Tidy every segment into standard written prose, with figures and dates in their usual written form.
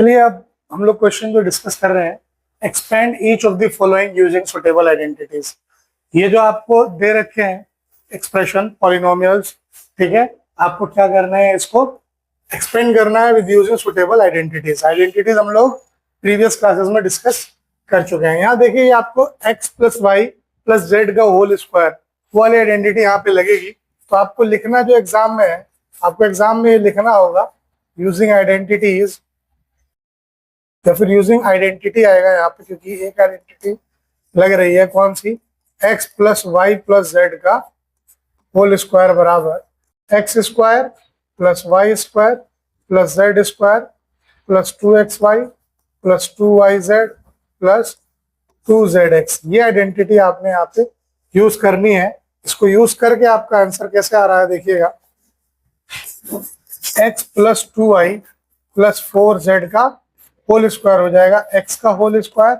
चलिए अब हम लोग क्वेश्चन जो डिस्कस कर रहे हैं, expand each of the following using suitable identities. ये जो आपको दे रखे हैं एक्सप्रेशन पॉलिनोमियल्स, ठीक है, आपको क्या करना है, इसको एक्सपेंड करना है with using suitable identities. Identities हम लोग प्रीवियस क्लासेस में डिस्कस कर चुके हैं। यहाँ देखिए, ये आपको x plus y plus z का होल स्क्वायर वाली आइडेंटिटी यहाँ पे लगेगी। तो आपको लिखना जो एग्जाम में है, आपको एग्जाम में लिखना होगा यूजिंग आइडेंटिटीज, या फिर यूजिंग आइडेंटिटी आएगा यहाँ पे, क्योंकि एक आइडेंटिटी लग रही है कौन सी, x plus y plus z का होल स्क्वायर बराबर x square plus y square plus z square plus 2xy plus 2yz plus 2zx। ये आइडेंटिटी आपने यहाँ पे यूज करनी है। इसको यूज करके आपका आंसर कैसे आ रहा है देखिएगा, x plus 2y plus 4z का होल स्क्वायर हो जाएगा, x का होल स्क्वायर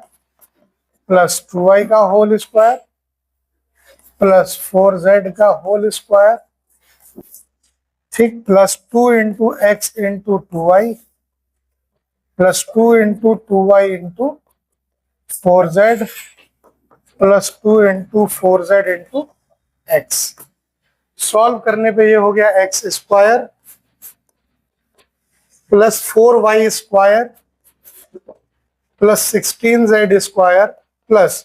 प्लस 2y का होल स्क्वायर प्लस 4z का होल स्क्वायर, ठीक, plus 2 into x into 2y plus 2 into 2y into 4z plus 2 into 4z into x. Solve करने पे ये हो गया x square plus 4y square plus 16z square plus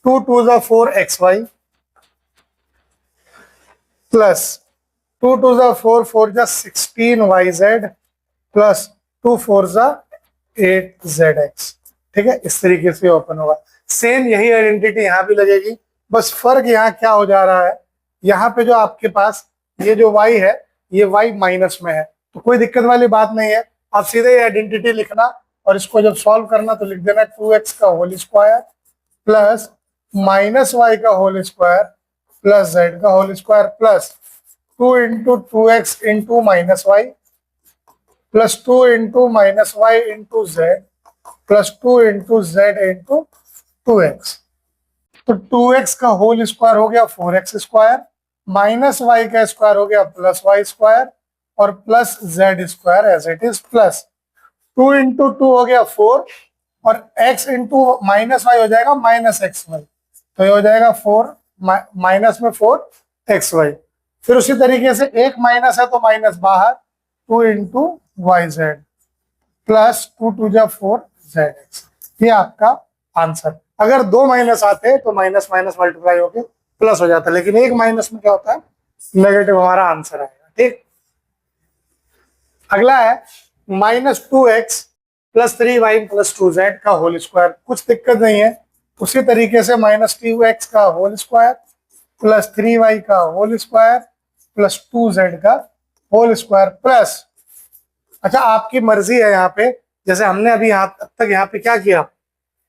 2 2 ज़ा 4xy plus 2 2 ज़ा 4 4 ज़ा 16yz प्लस 2 4 ज़ा 8zx। ठीक है, इस तरीके से ओपन होगा। सेम यही आइडेंटिटी यहाँ भी लगेगी, बस फर्क यहाँ क्या हो जा रहा है, यहाँ पे जो आपके पास ये जो y है, ये y माइनस में है, तो कोई दिक्कत वाली बात नहीं है। आप सीधे ये आइडेंटिटी लिखना और इसको जब सॉल्व करना तो लिख देना 2x का whole square plus minus y का होल स्क्वायर प्लस z का whole square plus 2 into 2x into minus y plus 2 into minus y into z plus 2 into z into 2x। तो 2x का whole square हो गया 4x square, minus y का square हो गया plus y square और plus z square as it is plus 2 into 2 हो गया 4 और x इंटू माइनस वाई हो जाएगा माइनस एक्स वाई, तो ये हो जाएगा 4 माइनस में 4xy। फिर उसी तरीके से एक माइनस है तो माइनस बाहर, 2 इंटू वाई जेड प्लस 2 2 जा 4zx। ये आपका आंसर। अगर दो माइनस आते तो माइनस माइनस मल्टीप्लाई होके प्लस हो जाता, लेकिन एक माइनस में क्या होता है, नेगेटिव हमारा आंसर आएगा। ठीक, अगला है minus 2x plus 3y plus 2z का होल स्क्वायर। कुछ दिक्कत नहीं है, उसी तरीके से माइनस 2x का होल स्क्वायर प्लस 3y का होल स्क्वायर प्लस 2z का होल स्क्वायर प्लस, अच्छा आपकी मर्जी है यहाँ पे, जैसे हमने अभी अब तक यहाँ पे क्या किया,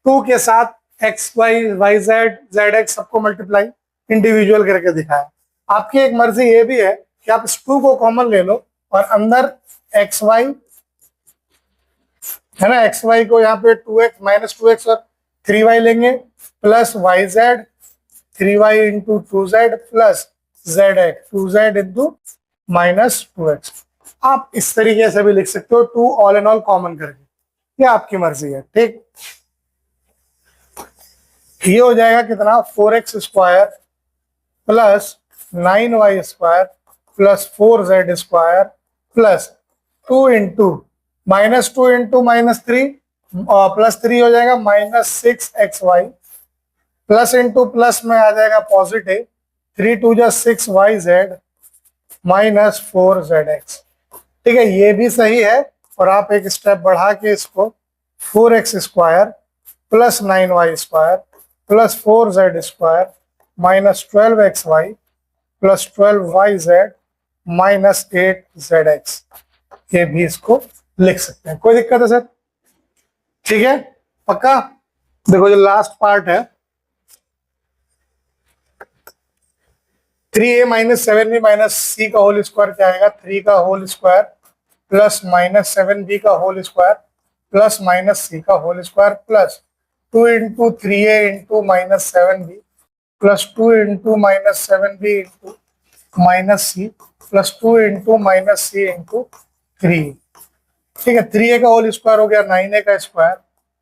2 के साथ x y y z z x सबको मल्टीप्लाई इंडिविजुअल करके दिखाया। आपकी एक मर्जी ये भी है कि आप इस 2 को कॉमन ले लो और अंदर एक्स वाई है ना, एक्स वाई को यहाँ पे 2x माइनस 2x और 3y लेंगे plus y z 3y into 2z plus z x 2z into minus 2x। आप इस तरीके से भी लिख सकते हो, 2 ऑल एंड ऑल कॉमन करके, ये आपकी मर्जी है। ठीक, ये हो जाएगा कितना, 4x square plus 9y square plus 4z square plus 2 into minus 2 into minus 3 plus 3 हो जाएगा minus 6xy plus into plus में आ जाएगा पॉजिटिव 3 2 जा 6yz माइनस 4zx। ठीक है, ये भी सही है। और आप एक स्टेप बढ़ा के इसको 4x square plus 9y square plus 4z square minus 12xy plus 12yz minus 8zx, ये भी इसको लिख सकते हैं। कोई दिक्कत है सर? ठीक है, पक्का। देखो जो लास्ट पार्ट है, 3a minus 7b minus c का होल स्क्वायर क्या आएगा, 3 का whole square plus minus 7b का whole square plus minus c का whole square plus 2 into 3a into minus 7b plus 2 into minus 7b into minus c plus 2 into minus c into 3। ठीक है, 3a का whole square हो गया 9a का square,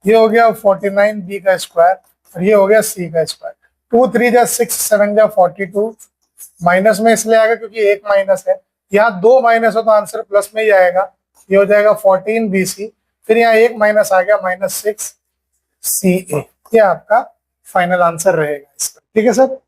ये हो गया 49b का स्क्वायर, और ये हो गया c का स्क्वायर। 2 3 जा 6, 7 जा 42, माइनस में इसलिए आएगा क्योंकि एक माइनस है, यहाँ दो माइनस हो तो आंसर प्लस में ही आएगा, ये हो जाएगा 14bc, फिर यहाँ एक माइनस आ गया -6ca, ये आपका फाइनल आंसर रहेगा इसका। ठीक है सर,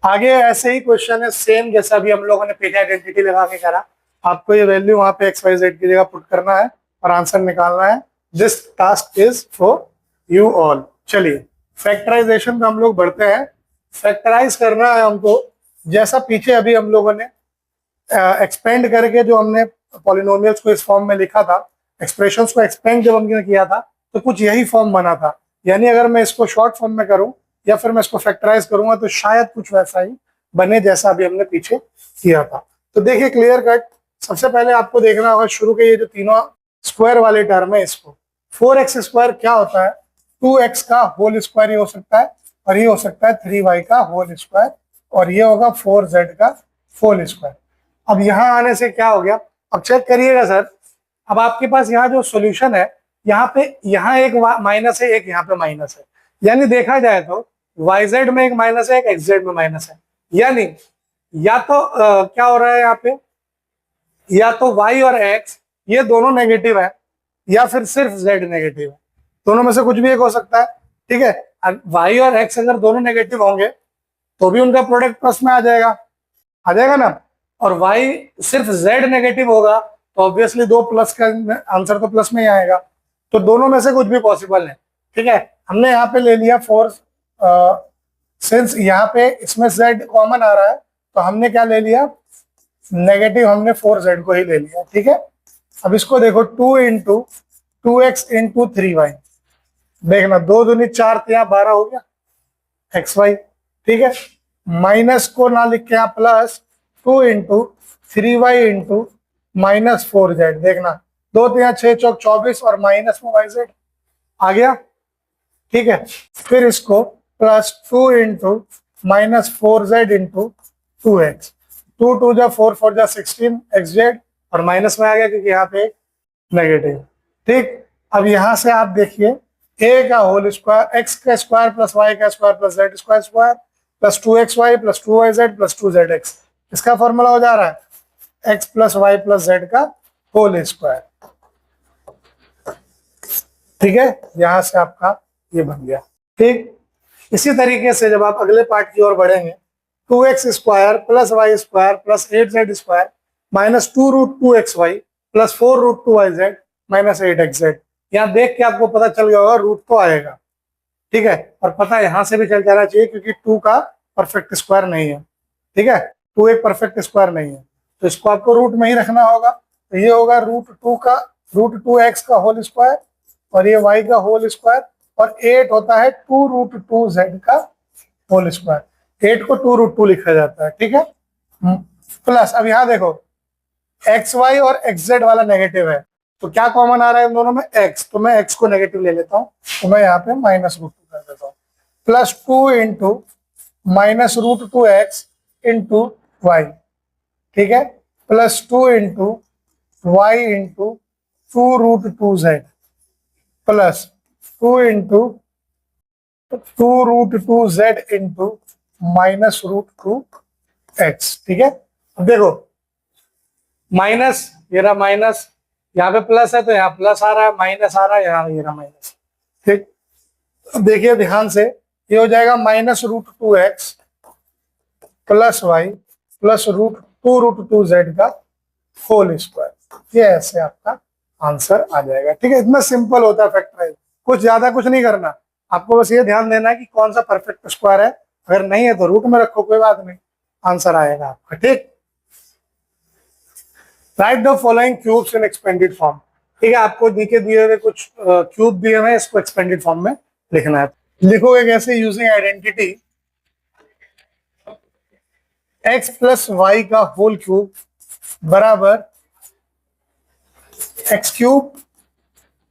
आगे ऐसे ही क्वेश्चन है सेम जैसा भी हम लोगों ने पीछे आइडेंटिटी लगा के करा, आपको ये वैल्यू वहां पे XYZ की जगह पुट करना है और आंसर निकालना है। This task is for you all. चलिए फैक्टराइजेशन का हम लोग बढ़ते हैं। फैक्टराइज करना है हमको, जैसा पीछे अभी हम लोगों ने एक्सपेंड करके जो हमने पॉलिनोमियल्स को इस फॉर्म में लिखा था, एक्सप्रेशंस को एक्सपेंड जब हमने किया था तो कुछ यही फॉर्म बना था। यानी अगर मैं इसको शॉर्ट फॉर्म में करूं या फिर मैं इसको फैक्टराइज करूंगा तो शायद कुछ वैसा ही बने जैसा अभी हमने पीछे किया था। तो देखिए क्लियर कट, सबसे पहले आपको देखना होगा शुरू के ये जो तीनों स्क्वायर वाले टर्म है इसको, 4x स्क्वायर क्या होता है, 2x का होल स्क्वायर ये हो सकता है, और ये हो सकता है 3y का होल स्क्वायर, और ये होगा 4z का होल स्क्वायर। अब यहाँ आने से क्या हो गया, अब चेक करिएगा सर, अब आपके पास यहाँ जो सॉल्यूशन है यहाँ पे, यहाँ एक माइनस है, एक यहाँ पे माइनस है, यानी देखा जाए तो yz में एक माइनस है, एक xz में माइनस है, यानी या तो क्या हो रहा है यहाँ पे, या तो y और x ये दोनों नेगेटिव है, या फिर सिर्फ z नेगेटिव है, दोनों में से कुछ भी एक हो सकता है। ठीक है, y और x अगर दोनों नेगेटिव होंगे तो भी उनका प्रोडक्ट प्लस में आ जाएगा ना, और y सिर्फ z नेगेटिव होगा तो ऑब्वियसली दो प्लस का आंसर तो प्लस में ही आएगा, तो दोनों में से कुछ भी पॉसिबल है। ठीक है, हमने यहाँ पे ले लिया 4, सिंस यहाँ पे इसमें z कॉमन आ रहा है तो हमने क्या ले लिया, नेगेटिव, हमने 4z को ही ले लिया। ठीक है, अब इसको देखो 2 इंटू 2x इंटू 3y, देखना 2 दूनी 4 यहाँ 12 हो गया xy। ठीक है, माइनस को ना लिख के आप plus 2 into 3y into -4z, देखना 2 यहाँ 6 चौक 24 और माइनस में yz आ गया। ठीक है, फिर इसको plus 2 into -4z into 2x, 2 2 जा 4 4 जा 16 xz, और माइनस में आ गया क्योंकि यहाँ पे नेगेटिव। ठीक, अब यहाँ से आप देखिए a का होल स्क्वायर, x का स्क्वायर प्लस y का square plus z square square plus 2xy plus 2yz plus 2zx, इसका फॉर्मूला हो जा रहा है x plus y plus z का होल स्क्वायर। ठीक है, यहां से आपका ये बन गया। ठीक, इसी तरीके से जब आप अगले पार्ट की ओर बढ़ेंगे, 2x square plus y square plus 8z square minus 2√2xy plus 4√2yz minus 8xz, यहाँ देख के आपको पता चल गया होगा रूट तो आएगा। ठीक है, और पता है यहाँ से भी चल जाना चाहिए क्योंकि 2 का परफेक्ट स्क्वायर नहीं है। ठीक है, 2 एक परफेक्ट स्क्वायर नहीं है, तो इसको आपको रूट में ही रखना होगा, तो ये होगा √2x का होल स्क्वायर, और ये y का होल स्क्वायर, और 8 होता है 2√2z का होल स्क्वायर, 8 को 2√2 लिखा जाता है। ठीक है, प्लस अब यहाँ देखो xy और xz वाला नेगेटिव है, तो क्या कॉमन आ रहा है इन दोनों में, x, तो मैं x को नेगेटिव ले लेता हूँ, तो मैं यहाँ पे -√2 कर देता हूँ, plus 2 into -√2x into y। ठीक है, plus 2 into y into 2√2z plus 2 into 2√2z into -√2x। ठीक है, अब देखो माइनस, ये रहा माइनस, यहाँ पे प्लस है तो यहाँ प्लस आ रहा है, माइनस आ रहा है यहाँ, ये रहा माइनस। ठीक, अब देखिए ध्यान से, ये हो जाएगा -√2x plus y plus √2√2z का होल स्क्वायर, ये ऐसे आपका आंसर आ जाएगा। ठीक है, इतना सिंपल होता है फैक्टराइज, कुछ ज्यादा कुछ नहीं करना, आपको बस ये ध्यान देना है कि कौन सा परफेक्ट स्क्वायर है, अगर नहीं है तो रूट में रखो, कोई बात नहीं, आंसर आएगा आपका। ठीक, right the following cubes in expanded form. ठीक है, आपको नीचे दिए हुए कुछ क्यूब दिए हुए हैं, इसको एक्सपेंडेड फॉर्म में लिखना है। लिखोगे कैसे, using identity x plus y का होल क्यूब बराबर x cube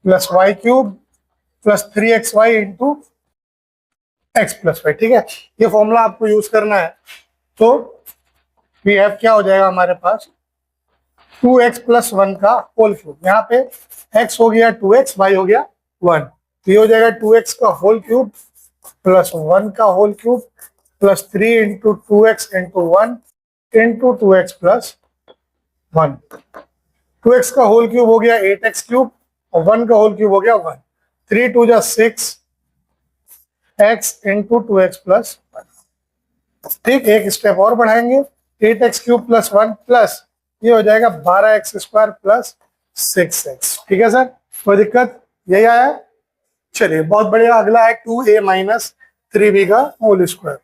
plus y cube plus 3xy into x plus y. ठीक है, ये फॉर्मूला आपको यूज करना है, तो वी हैव क्या हो जाएगा हमारे पास 2x प्लस 1 का होल क्यूब। यहाँ पे x हो गया 2x, y हो गया 1, तो ये हो जाएगा 2x का होल क्यूब प्लस 1 का whole cube plus 3 into 2x into 1 into 2x plus 1। 2x का होल क्यूब हो गया 8x क्यूब और 1 का होल क्यूब हो गया 1। 3 2 जा 6 x इंटू 2x प्लस 1। ठीक, एक स्टेप और बढ़ाएंगे, 8x क्यूब प्लस 1 प्लस ये हो जाएगा 12x स्क्वायर प्लस 6x। ठीक है सर, कोई दिक्कत? यही आया। चलिए बहुत बढ़िया। अगला है 2a माइनस 3b का होल स्क्वायर।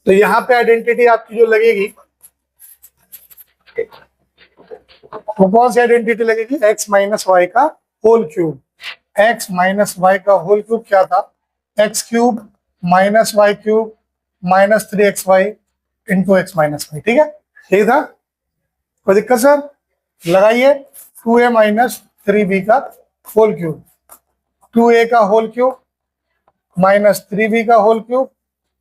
तो यहाँ पे आइडेंटिटी आपकी जो लगेगी वो कौन सी आइडेंटिटी लगेगी? x माइनस वाई का whole cube. x minus y का होल क्यूब क्या था? x cube minus y cube minus 3xy into x minus y. ठीक है, यही था। कोई दिक्कत सर? लगाइए 2a माइनस 3b का होल क्यूब, 2a का होल क्यूब माइनस 3b का whole cube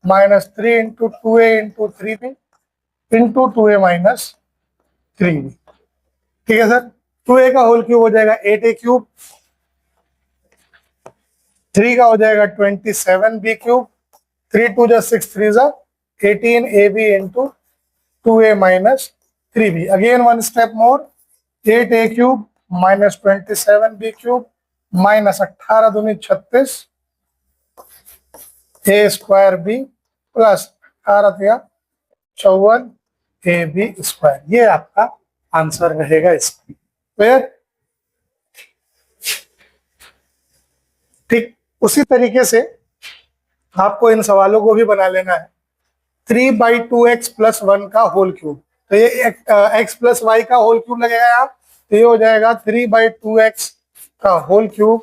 minus 3 into 2a into 3b into 2a minus 3b। ठीक है सर, 2a का होल क्यूब हो जाएगा 8a क्यूब, 3 का हो जाएगा 27b क्यूब, 3 2 जा 6 3 जा 18ab into 2a minus 3b। Again one step more, 8a cube minus 27b cube minus 18 दूनी 36 a square b plus 18 54 ab square. ये आपका आंसर रहेगा इसका। क्लियर? ठीक, उसी तरीके से आपको इन सवालों को भी बना लेना है। 3/2x प्लस 1 का होल क्यूब, तो ये x प्लस वाई का होल क्यूब लगेगा यहाँ, तो ये हो जाएगा 3/2x का होल क्यूब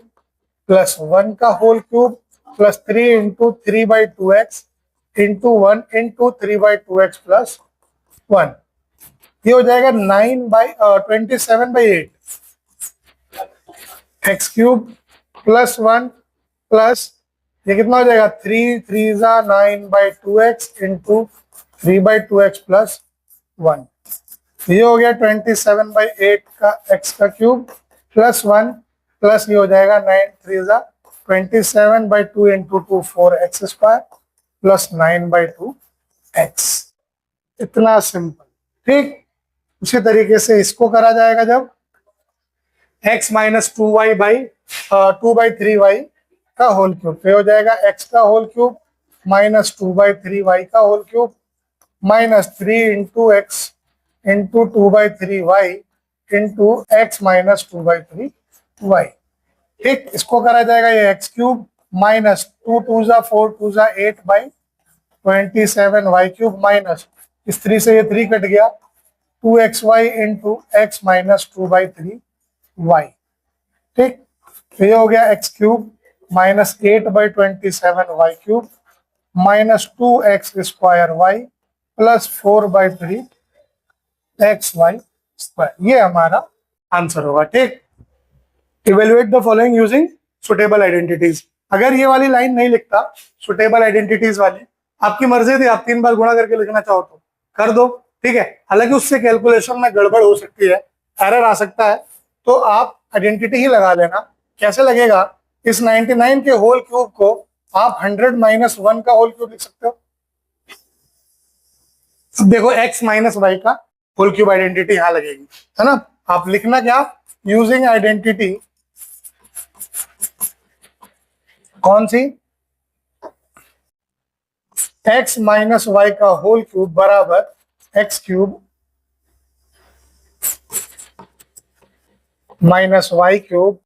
प्लस 1 का whole cube plus 3 into 3/2x into 1 into 3/2x plus 1। ये हो जाएगा 27/8 x क्यूब प्लस 1 प्लस ये कितना हो जाएगा 3 3 जा 9/2x इंटू 3/2x प्लस 1। ये हो गया 27/8 का x का क्यूब प्लस 1 प्लस ये हो जाएगा 9 3 जा 27/2 into 2 4x square plus 9/2x। इतना सिंपल। ठीक, उसी तरीके से इसको करा जाएगा जब x माइनस 2/3y का होल क्यूब, तो हो जाएगा x का होल क्यूब माइनस 2/3y का whole cube minus 3 into x into 2/3y into x minus 2/3y। ठीक, इसको करा जाएगा ये एक्स क्यूब माइनस 2 2 जा 4 2 जा 8/27y क्यूब माइनस इस 3 से ये 3 कट गया 2xy into x minus 2/3y। ठीक, तो ये हो गया x cube minus 8/27y cube minus 2x square y plus 4/3xy square. ये हमारा आंसर होगा। ठीक, evaluate the following using suitable identities. अगर ये वाली लाइन नहीं लिखता सुटेबल आइडेंटिटीज वाली, आपकी मर्जी थी, आप 3 बार गुणा करके लिखना चाहो तो कर दो। ठीक है, हालांकि उससे कैलकुलेशन में गड़बड़ हो सकती है, एरर आ सकता है, तो आप आइडेंटिटी ही लगा लेना। कैसे लगेगा? इस 99 के होल क्यूब को आप 100 माइनस 1 का होल क्यूब लिख सकते हो। देखो x माइनस वाई का होल क्यूब आइडेंटिटी यहां लगेगी, है ना। आप लिखना क्या? यूजिंग आइडेंटिटी कौन सी? x माइनस वाई का होल क्यूब बराबर x cube minus y cube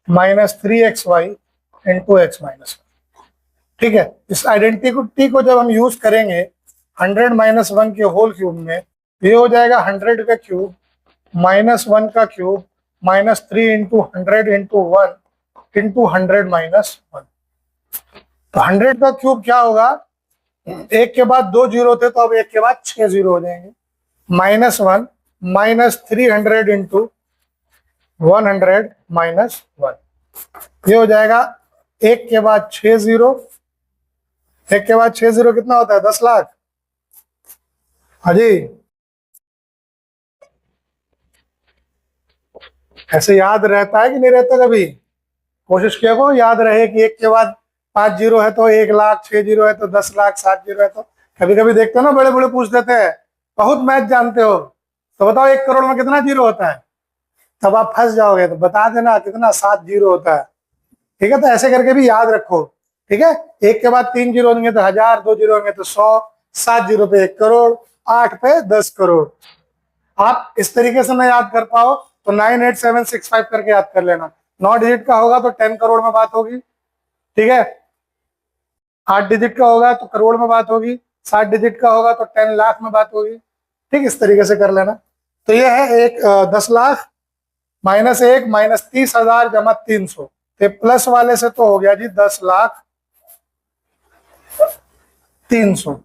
minus 3xy into x minus. ठीक है, इस आइडेंटिटी को जब हम यूज करेंगे 100 माइनस 1 के होल क्यूब में, ये हो जाएगा 100 का क्यूब माइनस 1 का cube minus 3 into 100 into 1 into 100 minus 1। तो 100 का क्यूब क्या होगा? एक के बाद 2 जीरो थे, तो अब एक के बाद 6 जीरो हो जाएंगे। Minus 1 minus 300 into 100 minus 1। ये हो जाएगा एक के बाद 6 जीरो, एक के बाद 6 जीरो कितना होता है? 10 लाख। हाँ जी, ऐसे याद रहता है कि नहीं रहता? कभी कोशिश किया करो याद रहे कि एक के बाद 5 जीरो है तो 1 लाख, 6 जीरो है तो 10 लाख, 7 जीरो है तो। कभी कभी देखते हो ना, बड़े बड़े पूछ देते हैं, बहुत मैथ जानते हो तो बताओ 1 करोड़ में कितना जीरो होता है? तब आप फंस जाओगे, तो बता देना कितना, 7 जीरो होता है। ठीक है, तो ऐसे करके भी याद रखो। ठीक है, एक के बाद 3 जीरो होंगे तो 1000, 2 जीरो होंगे तो 100, 7 जीरो पे 1 करोड़, 8 पे 10 करोड़। आप इस तरीके से ना याद कर पाओ तो 98765 करके याद कर लेना। 9 डिजिट का होगा तो 10 करोड़ में बात होगी। ठीक है, 8 डिजिट का होगा तो करोड़ में बात होगी, 7 डिजिट का होगा तो 10 लाख में बात होगी। ठीक, इस तरीके से कर लेना। तो ये है एक 10 लाख माइनस 1 माइनस 30,000 जमा 300। तो प्लस वाले से तो हो गया जी 10,03,000।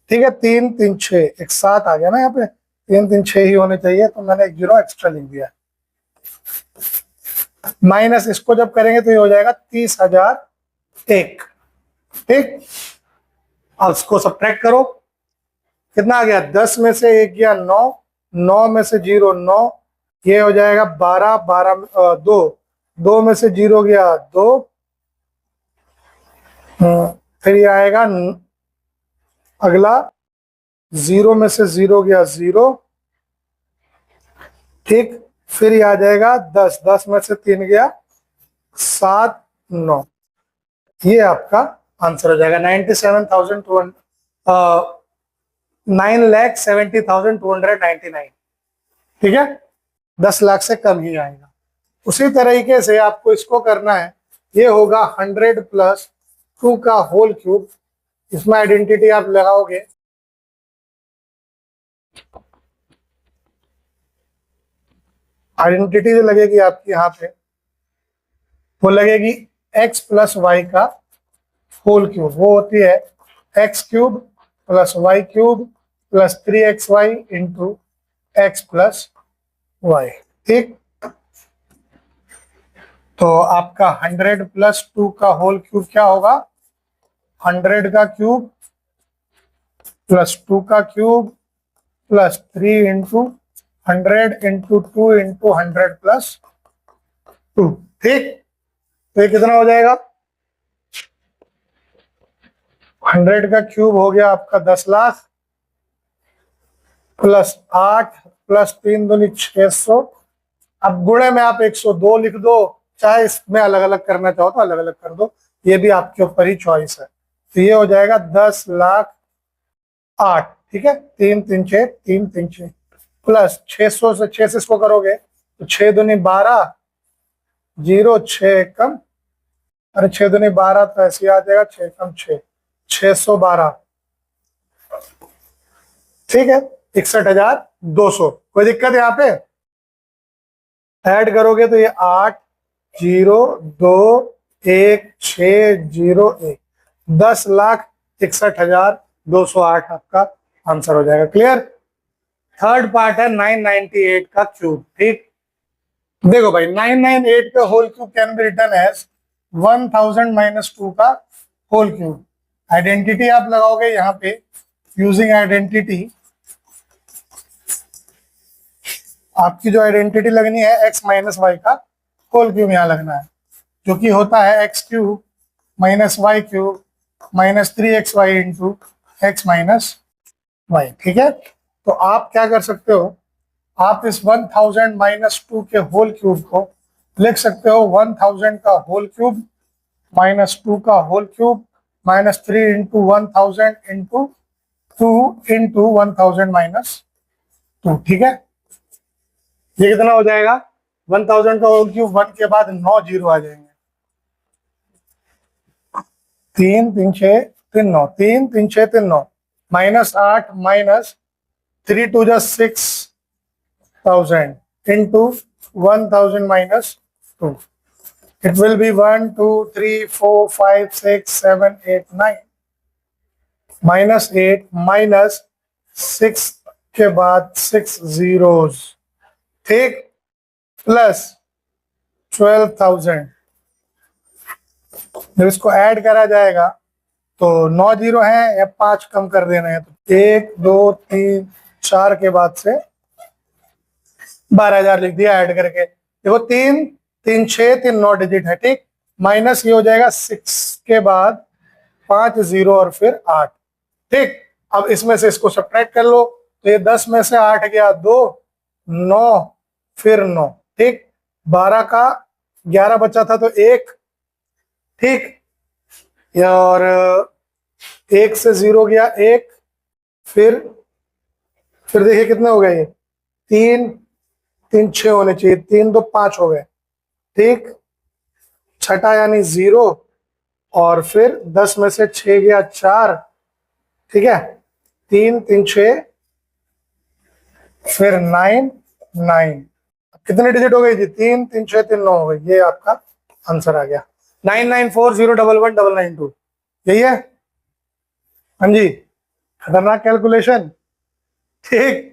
ठीक है, 3 3 6 एक साथ आ गया ना, यहाँ पे 3 3 6 ही होने चाहिए, तो मैंने एक जीरो एक्स्ट्रा लिख दिया। माइनस इसको जब करेंगे तो ये हो जाएगा 30,001। ठीक, अब इसको सब्ट्रैक्ट करो, कितना आ गया? 10 में से 1 गया 9, 9 में से 0 9, ये हो जाएगा 12, 12 2, 2 में से 0 गया 2, फिर ये आएगा अगला 0 में से 0 गया 0। ठीक, फिर ये आ जाएगा 10, 10 में से 3 गया 7 9। ये आपका आंसर हो जाएगा 9,70,299। ठीक है, 10 लाख से कम ही आएगा। उसी तरीके से आपको इसको करना है, ये होगा 100 प्लस 2 का होल क्यूब। इसमें आइडेंटिटी आप लगाओगे, आइडेंटिटी जो लगेगी आपकी यहाँ पे, वो लगेगी x प्लस वाई का होल क्यूब। वो होती है x cube plus y cube plus 3xy into x plus y. ठीक, तो आपका 100 प्लस 2 का होल क्यूब क्या होगा? 100 का क्यूब प्लस 2 का cube plus 3 into 100 into 2 into 100 plus 2। ठीक, तो ये कितना हो जाएगा? 100 का क्यूब हो गया आपका 10 लाख प्लस 8 प्लस 3 दूनी 600। अब गुणे में आप 102 लिख दो, चाहे इसमें अलग अलग करना चाहो तो अलग अलग कर दो, ये भी आपके ऊपर ही चॉइस है। तो ये हो जाएगा 10 लाख 8। ठीक है, 3 3 6 3 3 6 प्लस 600 से 6 से इसको करोगे तो 6 दूनी 12, 0 6 कम, अरे 6 दूनी 12 तो ऐसे आ जाएगा 6 कम 6, 612। ठीक है, 61,200। कोई दिक्कत यहाँ पे? ऐड करोगे तो ये 8 0 2 1 6 0 1, 10,61,208 आपका आंसर हो जाएगा। क्लियर? थर्ड पार्ट है 998 का क्यूब। ठीक, देखो भाई 998 का whole cube can be written as 1000 minus 2 का होल क्यूब। आइडेंटिटी आप लगाओगे यहाँ पे, यूजिंग आइडेंटिटी आपकी जो आइडेंटिटी लगनी है x माइनस वाई का होल क्यूब यहाँ लगना है, जो कि होता है x cube minus y cube minus 3xy into x minus y. ठीक है, तो आप क्या कर सकते हो, आप इस 1000 माइनस 2 के होल क्यूब को लिख सकते हो 1000 का होल क्यूब माइनस 2 का whole cube minus 3 into 1000 into 2 into 1000 minus 2। ठीक है, ये कितना हो जाएगा? 1000 का होल क्यूब 1 के बाद 9 जीरो आ जाएंगे, 3 3 6 3 9, 3 3 6 3 9 माइनस 8 माइनस 3 2 जा 6000 into 1000 minus 2। It will be 1 2 3 4 5 6 7 8 9 minus 8 minus 6 के बाद 6 जीरोस। ठीक, प्लस 12,000। जब इसको ऐड करा जाएगा तो 9 जीरो है या 5 कम कर देना है, तो 1 2 3 4 के बाद से 12,000 लिख दिया ऐड करके। देखो 3 3 6 3 9 डिजिट है, ठीक। माइनस ये हो जाएगा 6 के बाद 5 0 और फिर 8, ठीक। अब इसमें से इसको सब्ट्रैक्ट कर लो, तो ये 10 में से 8 गया 2, 9 फिर 9, ठीक। 12 का 11 बचा था तो 1, ठीक। और 1 से 0 गया 1, फिर देखिए कितने हो गए ये 3 3 6 होने चाहिए, 3 तो 5 हो गए, ठीक। छठा यानी 0 और फिर 10 में से 6 गया 4, ठीक है। 3 3 6 फिर 9 9, कितने डिजिट हो गई जी 3 3 6 3 9 हो गई। ये आपका आंसर आ गया 9940111992, यही है। हाँ जी, खतरनाक कैलकुलेशन, ठीक।